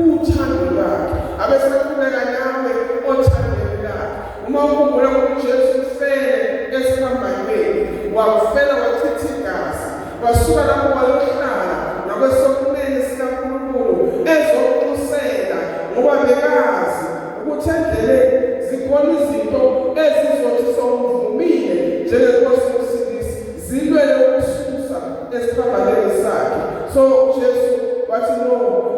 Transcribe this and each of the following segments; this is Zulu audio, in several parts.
uthando lwakhe abesaqhubeka nawe othandweni lakhe. Uma ukhumbula ukuthi Jesu ufele esiphambanweni, wakufela wachitha igazi, wasuka lapho wayohlala nakwesokunene sikaNkulunkulu ezokukhusela, ngoba bekazi ukuthi endleleni zikhona izinto ezizothi somvumile njengenkosi yoMsindisi zilwele ukususa esiphambanweni sakhe. So Jesu wathi no,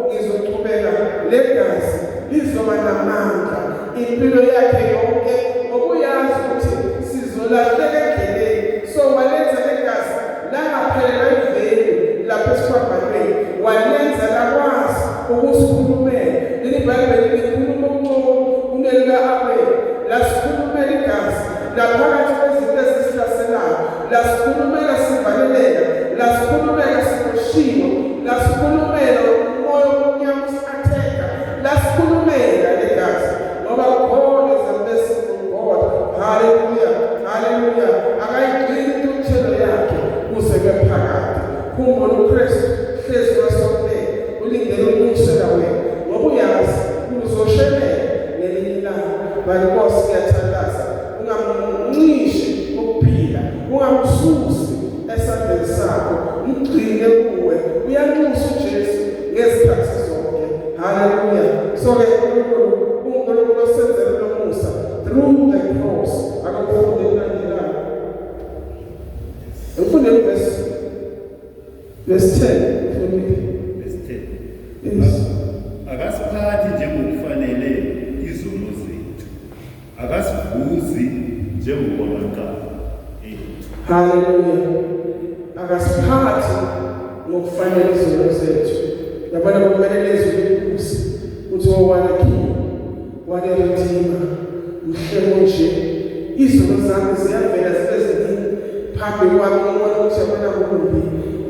ngizoqhubeka, le gazi lizoba namandla impilo yakhe yonke, ngokuyazi ukuthi sizolahleka endleleni. So walenza le gazi langaphelela iveli lapho esiphambanweni, walenza lakwazi ukusikhulumela. Leli Bhayibheli likhuluma kunelika-Abel, lasikhulumela igazi laphakathi kwezinto ezisihlaselayo, lasikhulumela sivaleleka, lasikhulumela siqoshiwe, lasikhulumela umoya omnyama usi-atheka, lasikhulumela le gazi, ngoba God is a merciful God. Hallelujah, hallelujah. Akayigcini intuthelo yakhe kuze kephakade. Khumbula uKristu hlezi wasonke ulindele ukulungisela wena, ngoba uyazi uzoshelela ngelinye ilanga. Bani Nkosi, ngiyathandaza ungamncishe ukuphila, ungamsusi esandleni sakho, mgcine kuwe. Uyanxusa uJesu ngezikhathi zonke. Hallelujah. So-ke uNkulunkulu osenzele nomusa through the cross. Akakufunde kulandelayo, ufunde verse 10 for me. Verse 10. Yes. Akasiphathi njengokufanele izono zethu, akasivuzi njengokonakala ethu. Hallelujah. Akasiphathi ngokufanele izono zethu. Yabona kumele lezwe uthi owanakhile waneredeema mhlemo nje, izono zami ziyavela zibe ziningi phambi kwami, ngibona ukuthi yabona kumbi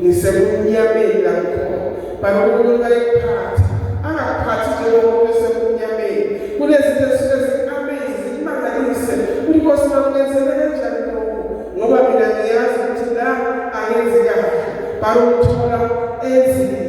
ngisebunyameni la ngikhona. Bani uNkulunkulu ayikuphathe, angakuphathi njengomuntu osebunyameni. Kunezinto ezisuke zi-amaze zikumangalise ukuthi Nkosi makungenzele kanjani lokhu, ngoba mina ngiyazi ukuthi la angenzi kahle, bani uthola enzile,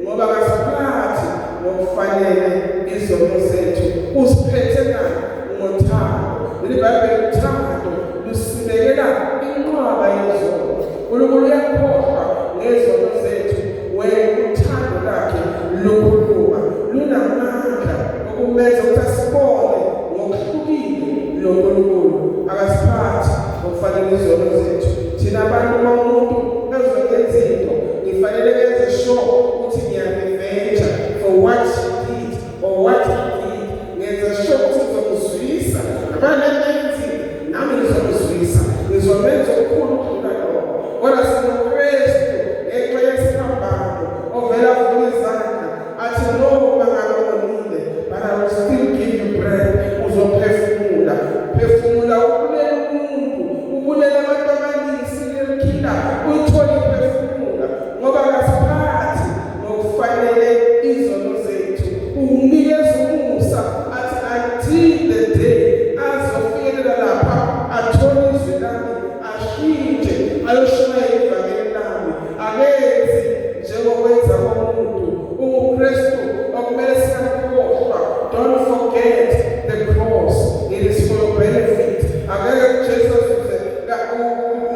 ngoba akasiphathi ngokufanele izono zethu. Usiphethe nayo ngothando. Leli Bhayibheli uthando lusibekela inqwaba yezono. uNkulunkulu uyakhohlwa ngezono zethu, wena uthando lakhe lukhuluma, lunamandla okumenza ukuthi asibone ngokuhlukile loNkulunkulu. Akasiphathi ngokufanele izono zethu. Thina abantu uma umuntu ezokwenza into, ngifanele kenze sure ukuthi ngiyarevenja for what she did or what he did. Ngenza sure ukuthi ngizomzwisa, abanenenzi nami ngizomzwisa, ngizomenza okukhulu ukudlula lokho. Kodwa sinoKristu ngenxa yesiphambano ovela vula izandla athi noma ngalonile, but I will still give you breath. Uzophefumula, phefumula ubulela umuntu, ubulela abantu abaningi likhila, uyithole iphefumula, ngoba akasiphathi ngokufanele izono zethu. Unikeza umusa athi until the day azofikelela lapha athole izwi lami, ashintshe ayoshaya ivangeli lami, akenzi njengokwenza komuntu. UKristu okumele singamkhohlwa. Don't forget the cross, it is for your benefit. Akeke Jesu azuze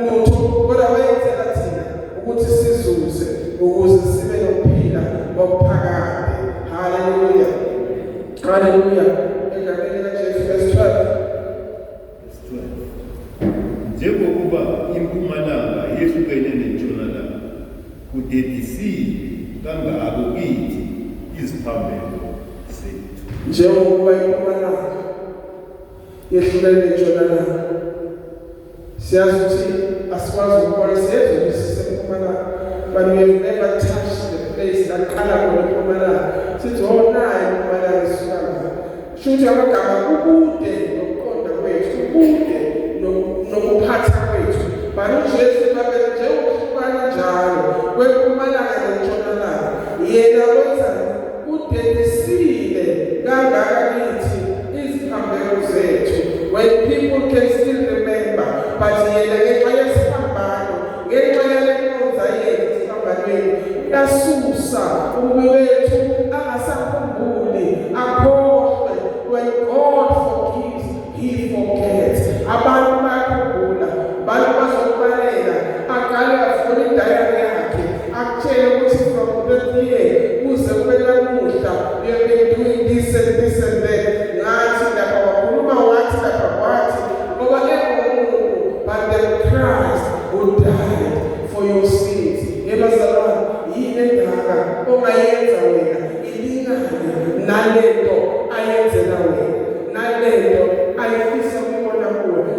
lutho, kodwa wayenzela thina ukuthi sizuze, ukuze sibe nokuphila okuphakade. Hallelujah, hallelujah. Egameni likaJesu. Verse 12. Njengokuba impumalanga yehlukene nentshonalanga, kudedisile kangako kithi iziphambeko zethu. Njengokuba impumalanga yehlukene nentshonalanga, siyazi ukuthi asikwazi ukubona siyezwe sisempumalanga, but we have never touched the place laqala khona impumalanga. Sithi oh nayi impumalanga isukanga. Shuthi amagama kukude nokuqonda kwethu, kukude nokuphatha kwethu. But uJesu babele njengokuhlukana njalo kwempumalanga nentshonalanga, yena wenza udedisile kangaka kithi iziphambeko zethu. When people can still remember, but yena ngenxa yesiphambano, ngenxa yalenkondlo yethu esiphambanweni, uyasusa ububi bethu angasakhumbuli. from that year, who's a we have been doing this and this and that. But then Christ who died for your sins.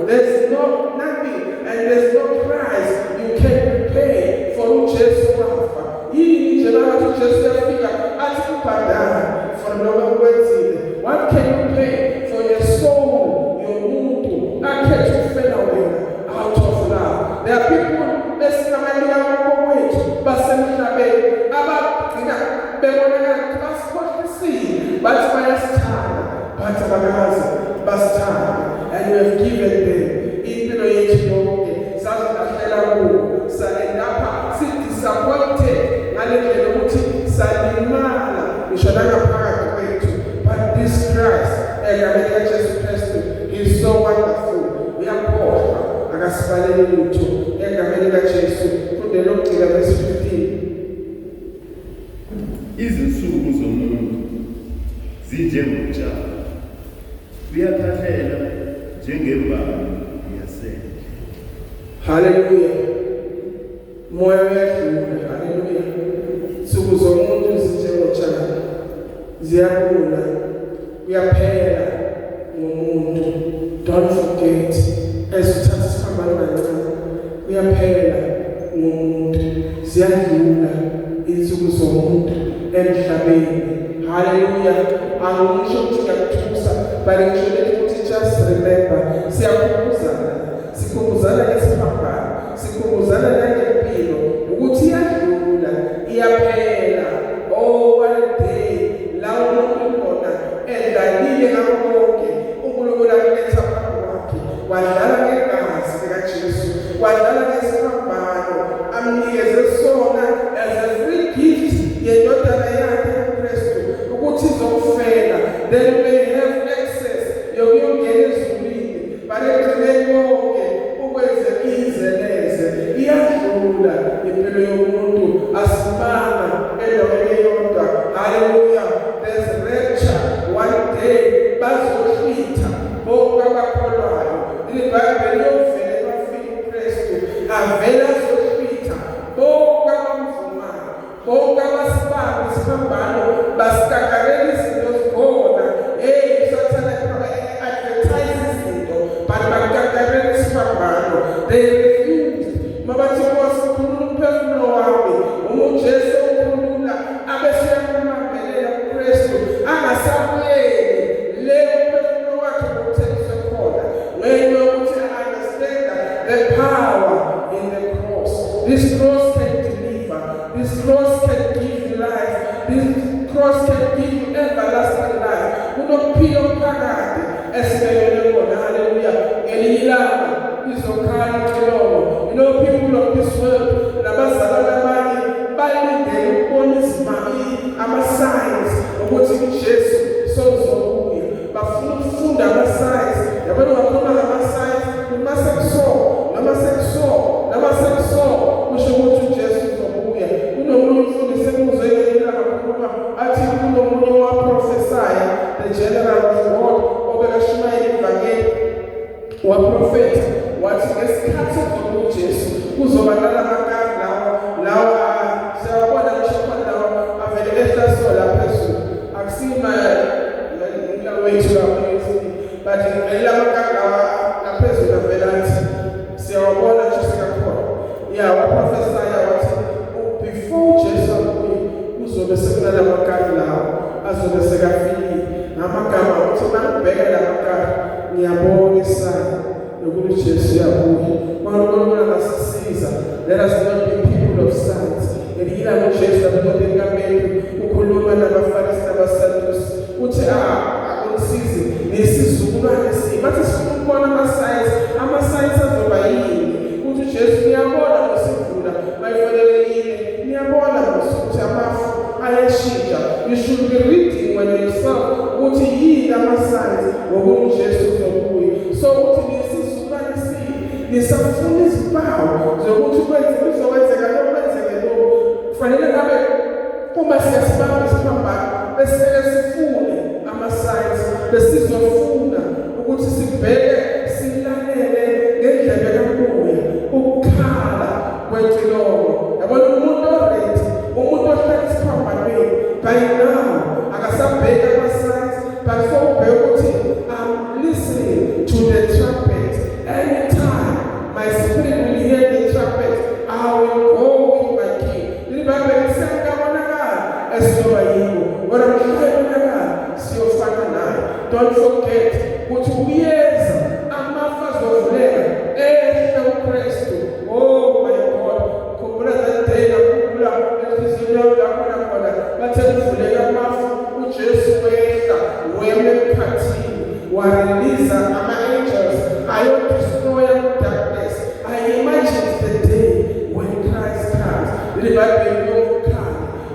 There's no nothing and there's no price you can pay for Jesus. What can you pay for your soul, your mood? I can't you fade away out of love. There are people that's not wait, but and you have given them even though you know disappointed but this Christ is so wonderful. We are called verse 15. Izinsuku zomuntu zinjengotshani, uyakhahlela njengembali yasendle. Hallelujah. Moya uyadlula. Hallelujah. Insuku zomuntu zinjengotshani, ziyakhula, uyaphela ngomuntu. Don't forget, as uthatha isiphambano kancane, uyaphela ngomuntu, ziyadlula insuku zomuntu emhlabeni. Hallelujah. Angisho ukuthi ngiyakuthusa, but ngishole ukuthi just remember, sikhumbuzana ngesiphambano, sikhumbuzana nangempilo ukuthi iyadlula, iyaphela. Oh, what a day. Lawo muntu khona endlalile ngakho konke uNkulunkulu akuletha phambi kwakhe, wadlala ngegazi likaJesu, wadlala ngesiphambano, amnikeze sona as a free gift yendodana yakhe uKristu ukuthi izokufela, then may have access yokuyongena ezulwini. Balekele konke ukwenze izeleze, iyadlula impilo yomuntu, asibanga endaweni eyodwa. Hallelujah. There's rapture one day. Bazohlitha bonke abakholwayo. IBhayibheli yovele bafika uKristu, avela azohlitha bonke abamvumayo, bonke abasibanga isiphambano, basikakarela izinto zikhona. Usathane advertise izinto, but bakakarela isiphambano. They refused. Mabathi Nkosi, ukhulula umphefumulo wami, uJesu ukhulula, abesiyamambelela uKristu, angasabuyeli le umphefumulo wakhe ngokuthengiswe khona. When you understand the power in the cross, this cross can deliver, this cross can give you life, this cross can give you everlasting life. Unophila phakade esibekele khona. Hallelujah. Ngelilanga izokhala ilomo. You know, people of this world, nabazalwane abanye balindele ukubona izimali, ama-signs ukuthi uJesu sozobuya. Bafuna ukufunda ama-signs. Yabona wakhuluma ngama-signs, namasekso kusho ukuthi uJesu uzobuya. Kunomunye umfundisi emuzwe ngelilanga akhuluma athi kunomunye waprofesaya, the general of God, obekashumayela ivangeli waprofeta wathi ngesikhathi sokuJesu kuzoba nalamakani lawa siyabona ngisho khona lawa avele ehlaso laphezulu, akusima wethu lapho, but ilamakani lawa laphezulu avele athi siyawabona nje sikakhona. Waprofesaya wathi before Jesu abuye kuzobe sekunalamakani lawa azobe sekafikile. Namagama ukuthi nangibheka lamakani ngiyabona isana nokuthi Jesu uyabuya. Unkulunkulu angasisiza. Let us not be people of signs. Ngelilanga uJesu abuye enkambeni ukhuluma nabaFarisi nabaSadusi uthi akunisizi nesizukulwane bathi sifuna ukubona ama-signs azoba yini. Uthi uJesu niyabona ngosivula bayifanelekile, niyabona ngosuthi amafu ayashintsha. You should be reading when yourself ukuthi yini ama-signs ngokuthi uJesu uzobuya. So uthi nisizukulwane nisafuna izimpawu zokuthi kuzokwenzeka lo kwenzeke lo, kufanele ngabe uma siyasibamba isiphambano bese sifune ama-signs besizofuna ukuthi sibheke silalele ngendlebe kamoya ukukhala kwecilongo. Yabona umuntu already umuntu ohlala isiphambanweni by now akasabheka ama-signs but for ubheka ukuthi I'm listening to the trumpet. Anytime my spirit will hear the trumpet, I will go with my king. Libambe lisengamonakala esiyoba yiwo kodwa mhlawumbe siyofana naye. Don't forget ukuthi uyeza amafa azovuleka ehle uKristu. Oh my God, khumbula that day nakhumbula enhliziyweni yami lapho nakhona bathe kuvuleka amafa uJesu wehla wema emkhathini wareleasa ama-angels ayodestroya darkness. I imagine the day when Christ comes. Libambe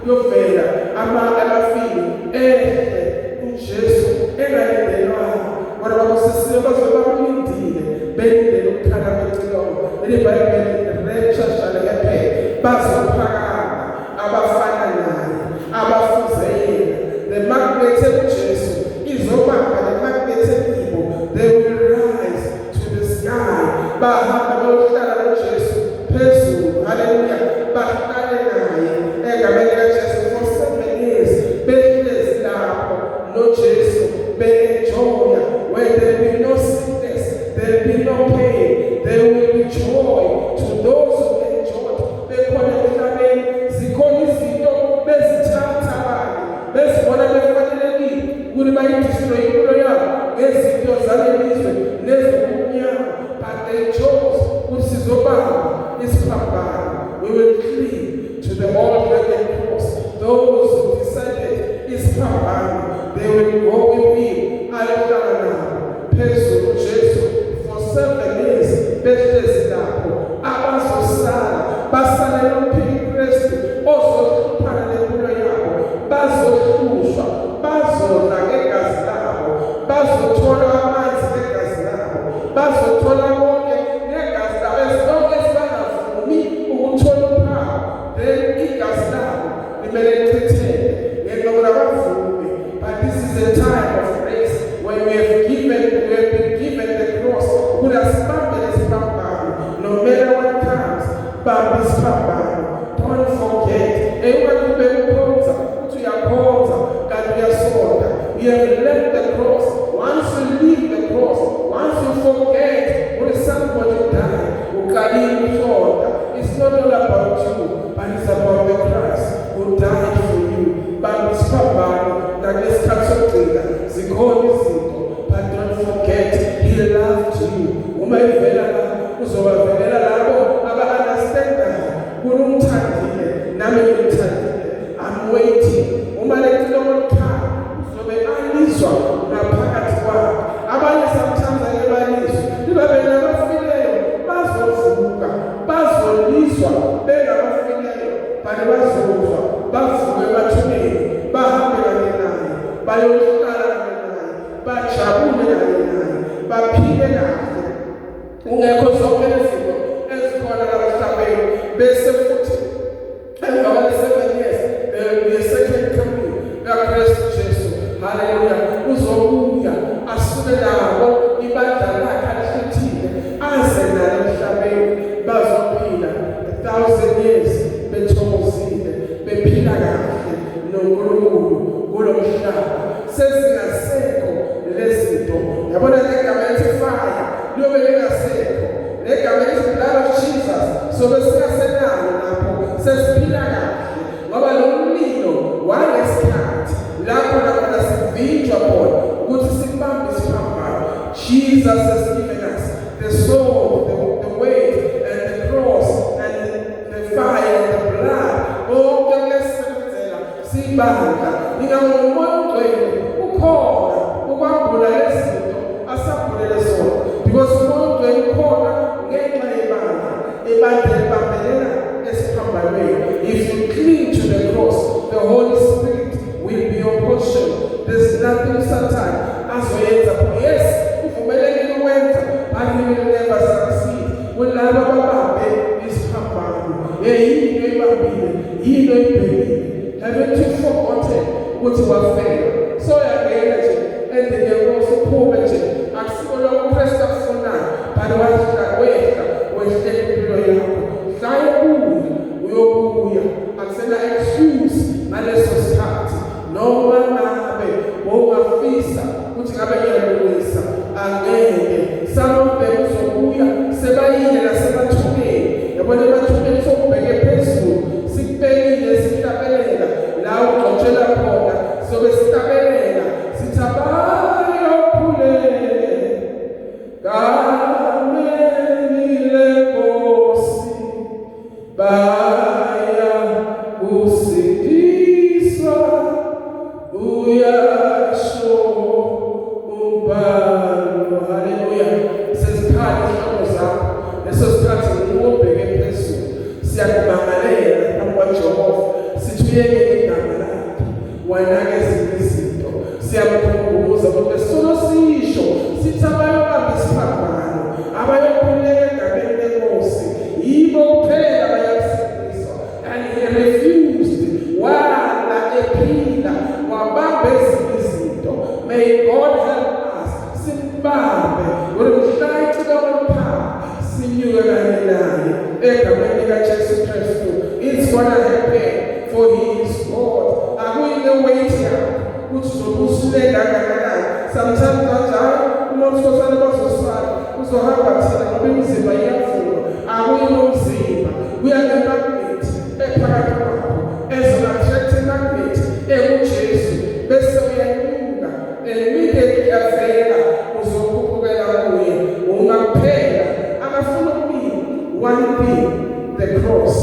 yovela amafili ehle uJesu engalindelwanga kodwa babusisiwe bazobamlindile belindele ukukhala kwecilongo. Libambe rapture shall happen. Bazophakama abafana naye abafuze yena. The magnet uJesu izobamba the magnet ebibo. They will rise to the sky. Bahamba bayohlala noJesu phezulu. Hallelujah. Bahlale naye egameni kaJesu for 7 years. Behlezi lapho noJesu be-enjoya. Where there will be no sickness, there will be no pain, there will be joy to those who enjoy. Bekhona emhlabeni zikhona izinto bezithatha abantu bezibona befanelekile ukuthi bayidestroy impilo yabo ngezinto zalelizwe nezobumnyama, but they chose ukuthi sizobamba isiphambano. We will cling to the all-rugged cross. Those who decided isiphambano, they will go with him. Ayohlala nabo phezulu uJesu for 7 years behlezi lapho. Abazosala basala nomphili Kristu ozohluphana nempilo yabo, bazohlushwa, bazodla ngegazi labo, bazothola amanzi ngegazi labo, bazothola konke ngegazi labo. As long as bangavumi ukuthola uphawu, then igazi labo limele lichitheke ngenxa yokuthi abavumi. But this is a time of grace when we have been given the cross. Ukuthi asibambe lesiphambano no matter what comes. Bamba isiphambano. Don't forget. Ungaqhube ukhonza uthi uyakhonza kanti uyasonda. You have left the cross. Once you leave the cross, once you forget when somebody died, uqalile ukusonda. It's not all about you, but it's about the Christ who died for you. Bamba isiphambano nakulesikhathi sokugcina zikhona izinto, but don't forget he loved you. Uma ivela la uzobavelela labo aba-understandayo ukuthi umthandile nami ngimthandile. I'm waiting. Uma lecilongo likhaya uzobe alizwa ngaphakathi kwakho. Abanye sometimes ayebalizwa libabe nabafileyo bazovuka bazolizwa bengabafileyo but bazozwa bavuke emathuneni bahambe kanye naye bayohlala kanye naye bajabule kanye naye baphile kahle. Ungekho zonke lezinto ezikhona la emhlabeni bese futhi emva kwale 7 years there will be a second coming kaKristu Jesu. Hallelujah. Uzobuya asuke nabo ibandla lakhe alihlethile aze nalo emhlabeni bazophila 1,000 years bethokozile bephila kahle noNkulunkulu kulo mhlaba. Sezingasekho lezinto. Yabona legama elithi fire liyobe lingasekho. Legama elithi blood of Jesus sobe singasenalo lapho sesiphila kahle ngoba lo mlilo wangesikhathi lapho nakhona sivinjwa khona ukuthi sibambe isiphambano. Jesus has given us the soul, the weight and the cross and the fire and the blood. Konke kuyasebenzela sibandla ningamoya ogcwele ukhona ukwambula lezinto asabhulele sona because umoya ogcwele ukhona ngenxa yebandla elibambelela esiphambanweni. If you cling to the cross, the Holy Spirit will be your portion. There's nothing Satan azoyenza. Yes, uvumelekile ukwenza but he will never succeed. Kulabo babambe isiphambano yinto ebambile yinto ebhekile. Haven't you ukuthi wafela. So uyangena nje endlini yenkosi uphume nje akusiko lokho uKristu akufunayo, but wehla impilo yakho. Uyobuya akusena excuse ngaleso sikhathi noma ngabe ungafisa ukuthi ngabe ngiyalungisa angeke. Some of them uzobuya sebayile nasemathubeni, yabona emathubeni sokubheke phezulu sikubekile sihlabelela la ugxotshela khona sobe sihlabelela sithi abayophulele kamelile Nkosi baya kusindiswa uyasho umbhalo. Haleluya. Sesikhathi ihloko zakho leso sikhathi ubheke phezulu siyakubangalela phambi kwaJehova sithi uyekele igama lakhe wanakeza izinto. Siyamkhumbuza ukuthi solo sisho sithi abayobamba isiphambano abayokhuleka egameni leNkosi yibo kuphela abayasindiswa. And he refused wala ephila wabamba ezinye izinto. May God help us simbambe ulimhlayitika oluphaa sinyuke kanye naye egameni likaJesu Kristu. It's gonna happen for he is God. Akuyile weight yakho ukuthi uzobusulela kangakanani. Sometimes kanjalo uma uSkhosana bazosala uzohamba thina ngoba imizimba iyavuma. Akuyile umzimba uyangemagnet ephakathi kwakho ezona-attract magnet ekuJesu bese uyanyuka immediately avela uzokhuphukela kuye. Ungakuphela akafuna ukubili one thing, the cross.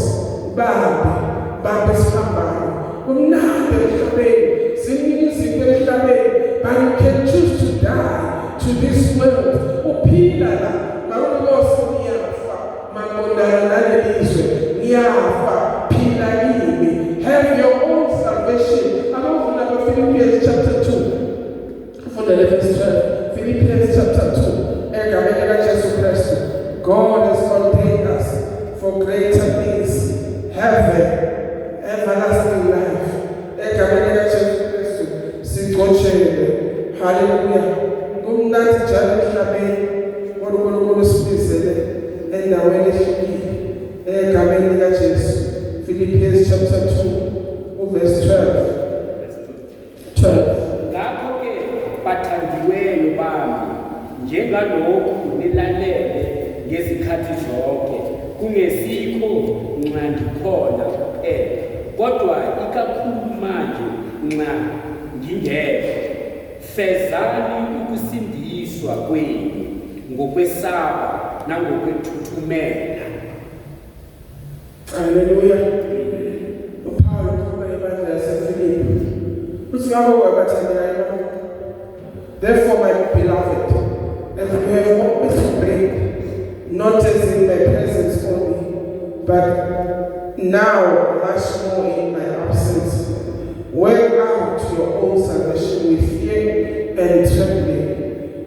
Bambe isiphambano kumnandi emhlabeni ziningi izinto emhlabeni, but you can choose to die to this world. Uphila la makulosi niyafa maqondana nalelizwe niyafa phila kimi. Have your own salvation. Abafuna Philippians chapter 2 from the 11th chapter. Philippians chapter 2 egameni likaJesu Kristu. God has ordained us for greater things, heaven, everlasting life. Egameni likaJesu Kristu sigxotshele. Hallelujah. Kumnandi njalo emhlabeni kodwa uNkulunkulu usibizele endaweni ehlukile egameni likaJesu. Philippians chapter 2 verse 12. Ngakho-ke bathandiweyo bami, njengalokhu nilalele ngezikhathi zonke, kungesikho nxa ngikhona kuphela, kodwa ikakhulu manje nxa ngingekho, fezani ukusindiswa kwenu ngokwesaba nangokwethuthumela. Hallelujah. Upawulo ukhuluma ebandla laseFilipi uthi ngakho wabathandekayo, therefore my beloved, as you have always obeyed, not as in my presence only, but now much more in my absence, work out your own salvation with fear and trembling.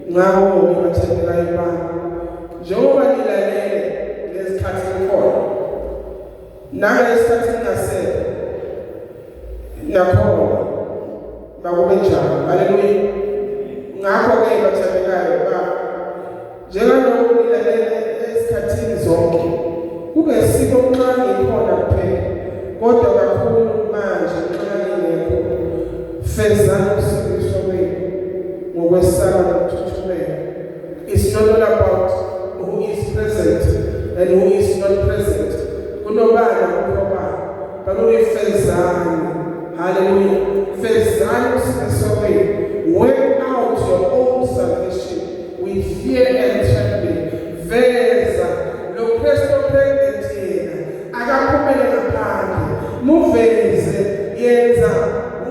Ngakho ngibathandekayo bami, njengoba nilalele ngesikhathi likhona nangesikhathi ningasele nakhona bakube njalo. Haleluya. Ngakho-ke bathandekayo bami, njengalokhu nilalele esikhathini zonke, kungesiko nxa ngikhona kuphela, kodwa kakhulu manje nxa ngingekho, fezani ukusindiswa kwenu ngokwesaba nokuthuthumela. It's not all about who is present and who is not present. Kunobala kunobala, bakube fezani. Hallelujah. Fezani ukusindiswa kwenu. Work out your own salvation with fear and trembling. Veza lo Kristu pregnant yena akaphumele ngaphandle, muveze yenza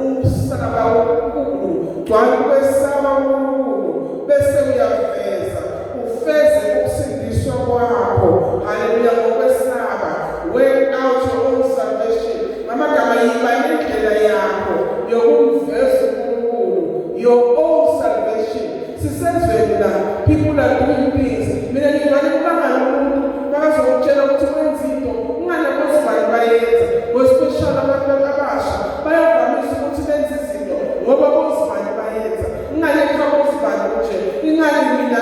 umsaba omkhulu, gcwala ukwesaba okukhulu, bese uyaveza ufeze ukusindiswa kwakho. Haleluya. Ngokwesaba. Work out your own salvation. Ngamagama yiba indlela yakho yokumveza uNkulunkulu, your own salvation. Sisenzweni la people are doing things. Mina ngivale kubangala umuntu bakazokutshela ukuthi wenza into ungane bosibani bayenza, ngospecial abantu abasha bayavamisa ukuthi benze izinto ngoba bosibani bayenza ingane ekhawuzibani nje ingane mina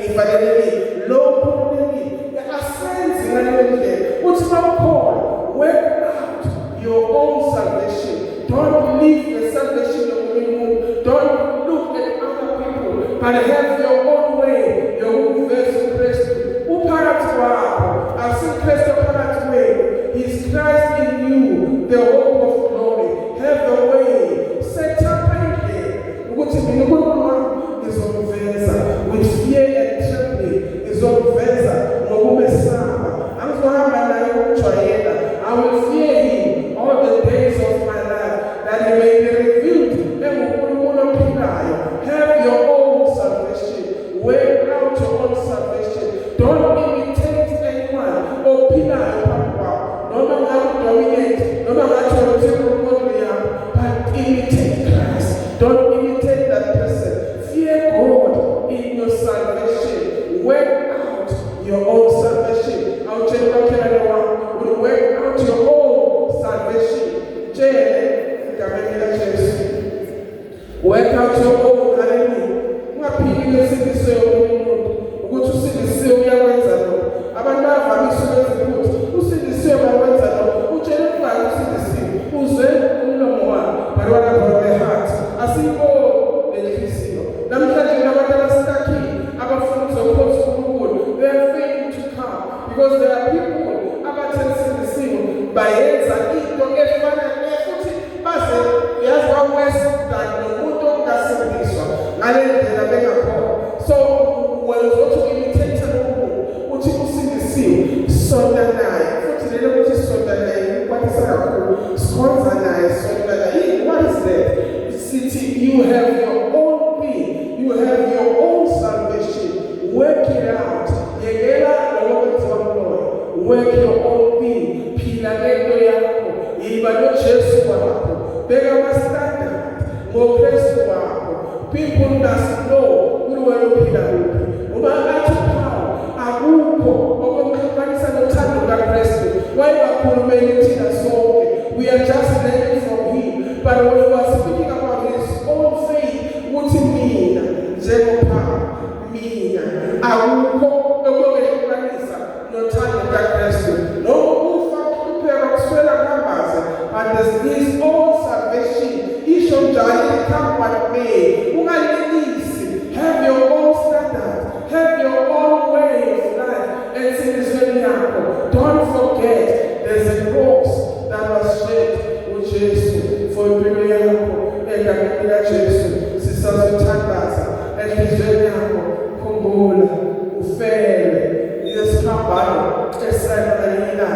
ivalelekile lokho kunikile asenze ngaleyo ndlela uthi bawukhola work out your own salvation. Don't live the salvation of the world. Don't look at other people, but have your own way, your own version of Christ. Uphakathi wakho asiKristu phakathi wenu. Is Christ in you, the hope of glory. Have the way. Set up again. Ukuthi mina uNkulunkulu wami ngizomveza with fear and trembling. Ngizomveza ngokumesaba. Angizohamba naye ukujwayela. I will fear him all the days of my life, that he may be revealed. Have your own salvation. Work out your own salvation. Don't imitate anyone or pillar no matter dominate, no matter but imitate Christ. Don't imitate that person. Fear God in your salvation. Work out your own salvation. I'll tell you what everyone will work out your own salvation. Work out your own, hallelujah. Ungaphili ngesimiso yomuntu ukuthi usindisiwe uyakwenza lokho. Abantu bavamise ukwenza usindisiwe bakwenza lokho. Utshela ukubani usindisiwe. Uzwe umlomo wakho, but what about the heart? Asikho lenhliziyo. Namhlanje nabantu abasakhi abafuna ukuzophosa uNkulunkulu. They are failing to come because there are people abathensindisiwe bayenza into efana futhi base yazi bakwesida nomuntu ongasindiswa ngale ndlela bengakhona. So wenzothi imitate uNkulunkulu uthi usindisiwe sonda naye futhi lelo ukuthi sonda naye kwathisa kakhulu sikhonza naye sonda naye. What is that? City, you have your own being, you have your own salvation. Work it out. Yekela lokwenziwa nguloyo. Work your own being. Phila lento yakho. Yiba noJesu wakho. Beka ama-standard ngoKristu wakho. People must know ukuthi wena uphila kuphi. Uma ngathi Paul akukho okumhlukanisa nothando kaKristu. Wayebakhulumeli thina sonke. We are just learning from him. But when he was speaking about his own faith, uthi mina njengoPaul mina akukho okumhlukanisa nothando kaKristu. No ufa kuphela kuswela kambaza, but there's his own salvation. Isho njalo come what may. Ungalilisi. Have your own standard. Have your own way of life. And sindisweni yakho. Don't forget there's a cross that was shed with Jesus for impilo yakho. Egameni likaJesu sisazothandaza enhlizweni yakho. Khumbula ufele lesiphambano esayina.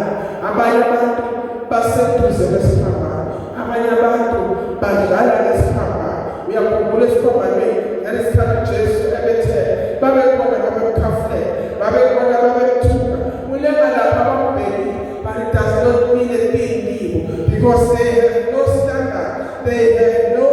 Abanye abantu baseduze lesiphambano. Abanye abantu badlala lesiphambano. Uyakhumbula esiphambanweni nalesikhathi Jesu ebethe babekhona babekhafule babekhona babethuka ulenga lapha ababheki, but it does not mean a thing evil because they have no standard, they have no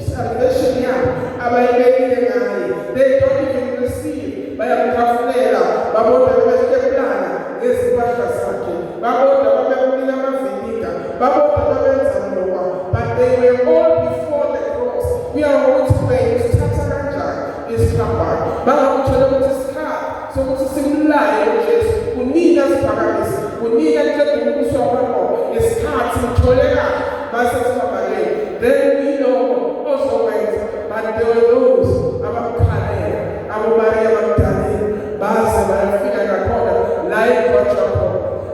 salvation yabo abayibekile ngayo. They don't even receive. Bayamkhafulela babona bebehlelana ngezipahla zakhe, babona babemnika amavinika, babona babenza lokwa, but they were all before the cross. We are going to pray isithatha kanjani isiphambano bangakuthola ukuthi isikhathi sokuthi simlaye uJesu kunina siphakamisa kunina hlelo umbuso wakho isikhathi sitholeka base siphambaneni. Then we know ozokwenza, but there were those abakukhalela aboMaria Magdalene base bayafika ngakhona la ekwajapho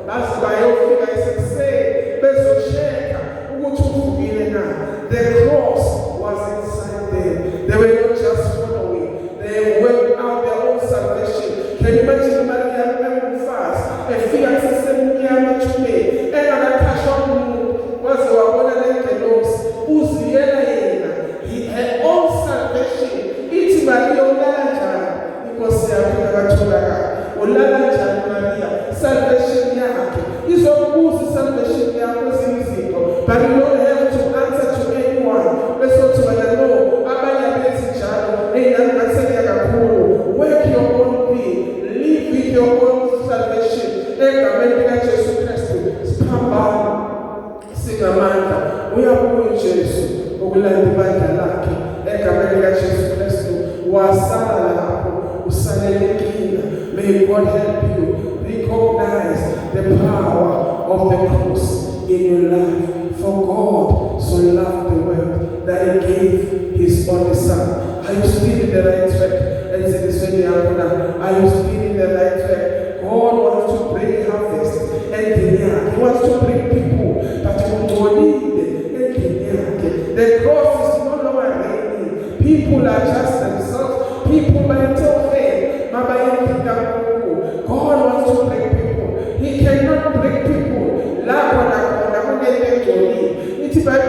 base bayofika esekuseni bezosheka ukuthi uvukile na. The cross was inside them. They were not just following, they worked out their own salvation. Can you imagine Maria and fast and feel like sesemnyama today and anakashwa waze wabona lengelos uziyela yena. He had own salvation. Ithi Maria ulala njani inkosi yakhe nakatholakala ulala njani Maria salvation yakhe izokubuza salvation yakho ezinye izinto, but you don't have to answer to anyone. ukulanda ibandla lakhe egameni likaJesu Kristu wasala lapho usalelekile. May God help you recognize the power of the cross in your life. For God so loved the world that He gave His only Son. Are you still in the right track? Are you still in the right track? God wants to bring harvest and He wants to bring people that will need and the cross is no longer raining. People are just themselves. People might tell faith. God wants to bring people. He cannot bring people. It's about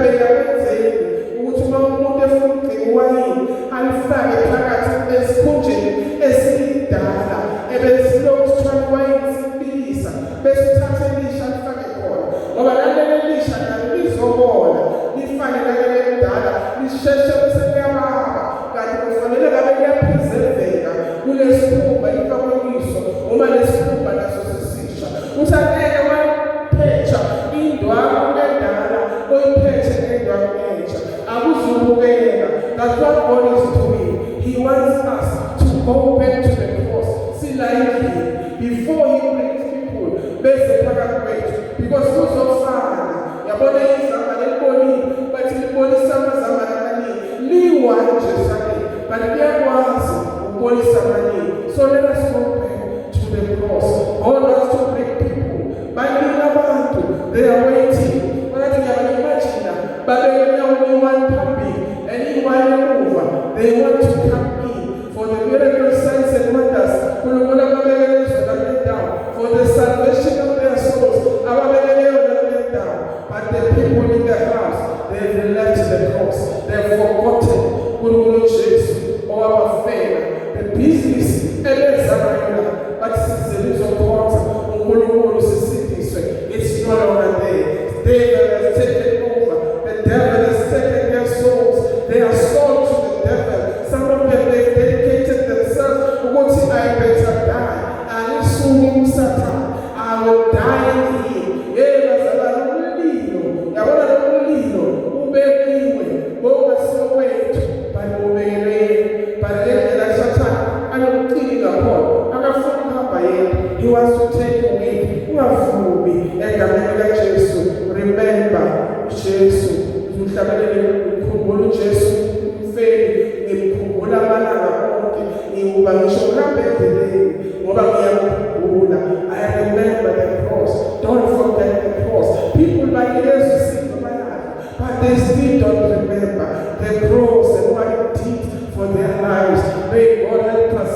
ukutuma umuntu efunke wine alifake phakathi esikhunjeni esidala ebesilokuthiwa wine sibilisa bese uthathe elisha alifake khona ngoba lelo lisha nalo lizobola lifane lelo dala lisheshe bese kuyababa kanti kufanele ngabe liyapreserveka kulesikhumba lifakwekiso uma lesikhumba naso sisisha usangeke waphecha indwangu endala oyiphethe endwangu entsha akuzubukeka. That's what God is doing. He wants us to go back to the cross. See, like Him before He brings people bese phakathi kwethu because kuzofana yabona izama leboni but libonisa amazama amaningi liwanje sami but liyakwazi ukubonisa amaningi. So let us go back to the cross. God wants to bring people baningi abantu they are waiting. But they only one coming and in one mover. They want to come in for the miracle signs and wonders. For the salvation of their souls. But the people in the house, they've left the cross. They've forgotten Jesus or our faith, the business, but since the news of God, it's no longer there. They have taken over. The devil has taken their souls. They are sold to the devil. Some of them they've dedicated themselves. I better die. I will die in Him. He wants to take away. Remember Jesus. I remember the cross. Don't forget the cross. People like Jesus, but they still don't remember the cross and what it did for their lives. May God help us.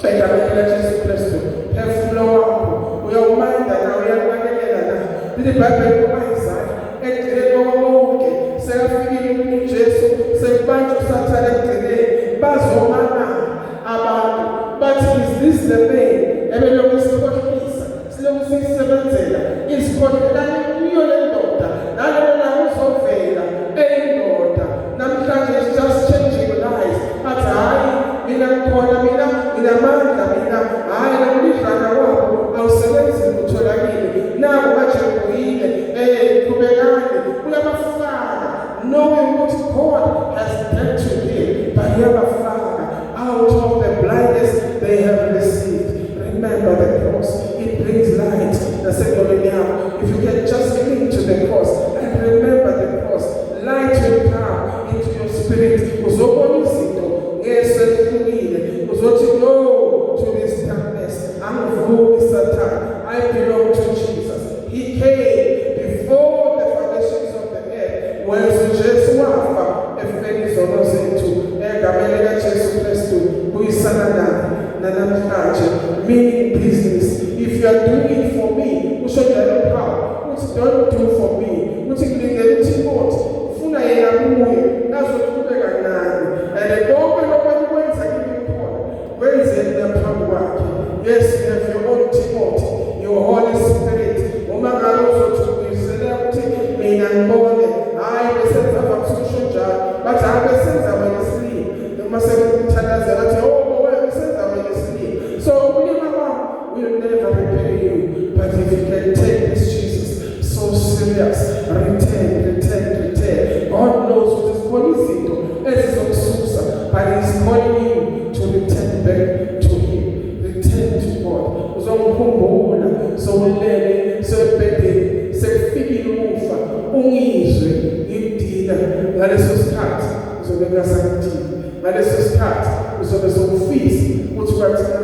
Jesus Christ, have flow up. We are mind that we are going to Bible self-giving Jesus, self-banjo Saturday, Bazomana, Abando. But is this the way? Every long is what it is. Slow 6-7 is what the daughter. Now also fail. A daughter. Now is just changing lives. But I, in a corner, in a man, I don't live like a wall. I'll select him to the now watch it read we have a Father, knowing what God has done to him, but you have a Father, out of the blindness they have received. Remember the cross, it brings light. The second now, if you can just cling to the cross and remember the cross, light will come into your spirit. Yes, go to this darkness. I'm who is Satan. I belong to Jesus. He came before the foundations of the earth. When Jesus wafa, efeni zono zethu, egameni Jesus Christ, who is Sanana, Nanamkaje, meaning business. If you are doing it for me, who should I power? What don't do for me? What you get to what? Funa yena that's what you get nani. And the government where is it the power? Yes, you have your own Timothy, your Holy Spirit. Also to celebrity in and born. I present a social job, but I present a ministry. You must have tell us that I present a ministry. So we will never repay you. But if you can take this Jesus so serious, return. God knows ukuthi zikhona izinto ezizokususa, but He's calling you to return back to Him. Return to God. Uzongikhumbula sowulele sebhedeni sekufikile ukufa ungizwe ngidila ngaleso sikhathi uzobe ngasakudini. Ngaleso sikhathi uzobe sokufisa ukuthi kwathina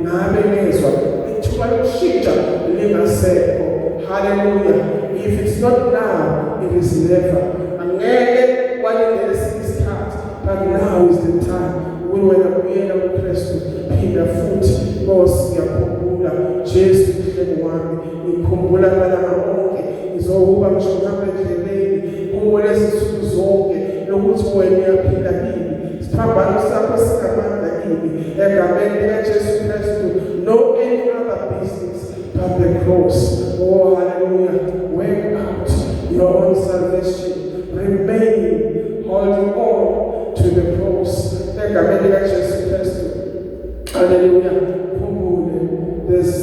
ngabe ngezwa ithuba lokushintsha lingasekho. Hallelujah. If it's not now, it is never. Angeke walindele isikhathi, but now is the time. Wena kuyena uKristu phinda futhi Nkosi ngiyakhumbula Jesu mhlengi wami, ngikhumbula amalanga onke ngizokuba ngisho ngapha endleleni kubo lezi zinsuku zonke lokuthi wena uyaphila kimi, isiphambano sakho singamandla kimi egameni likaJesu Kristu. No any other business but the cross. Oh hallelujah. Work out your own salvation, remain holding on to the cross egameni likaJesu Kristu. Hallelujah. There's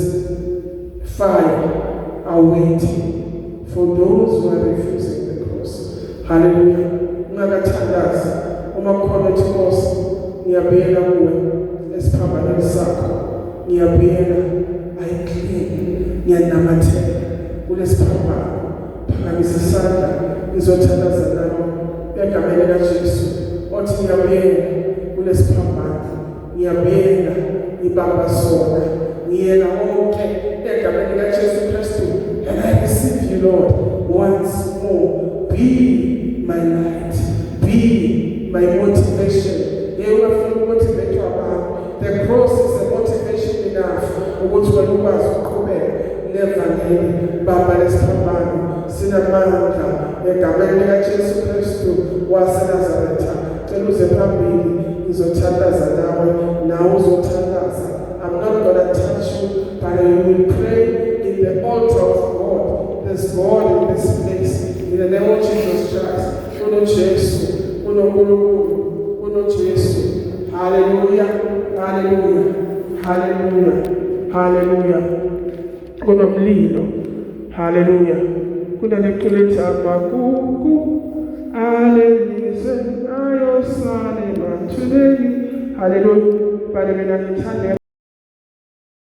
fire awaiting for those who are refusing the cross. Hallelujah. Ungakathandazi uma kukhona uthi Nkosi ngiyabuyela kuwe esiphambanweni sakho, ngiyabuyela ayiclean, ngiyanamathela kulesiphambano, phakamisa isandla ngizothandaza nawe egameni likaJesu. Othi ngiyabuyela kulesiphambano, ngiyabuyela ibamba sona, ngiyela konke egameni likaJesu Kristu, and I receive you Lord once more. Be my light, be my motivation. The cross is a motivation enough ukuthi wena ukwazi ukuqhubeka nevangeli. Baba lesiphambano sinamandla egameni likaJesu Kristu waseNazaretha. Cela uze phambili ngizothandaza nawe uzothandaza. I'm not going to touch you, but you will pray in the altar of God. There's God in this place. In the name of Jesus Christ. Uno Jesu, uno Nkulunkulu, uno Jesu. Hallelujah, hallelujah, hallelujah, hallelujah. Kunomlilo. Hallelujah. Kunalequlitha amagugu. Alelise ayosale mantuleni. Hallelujah. Bale mina ngithande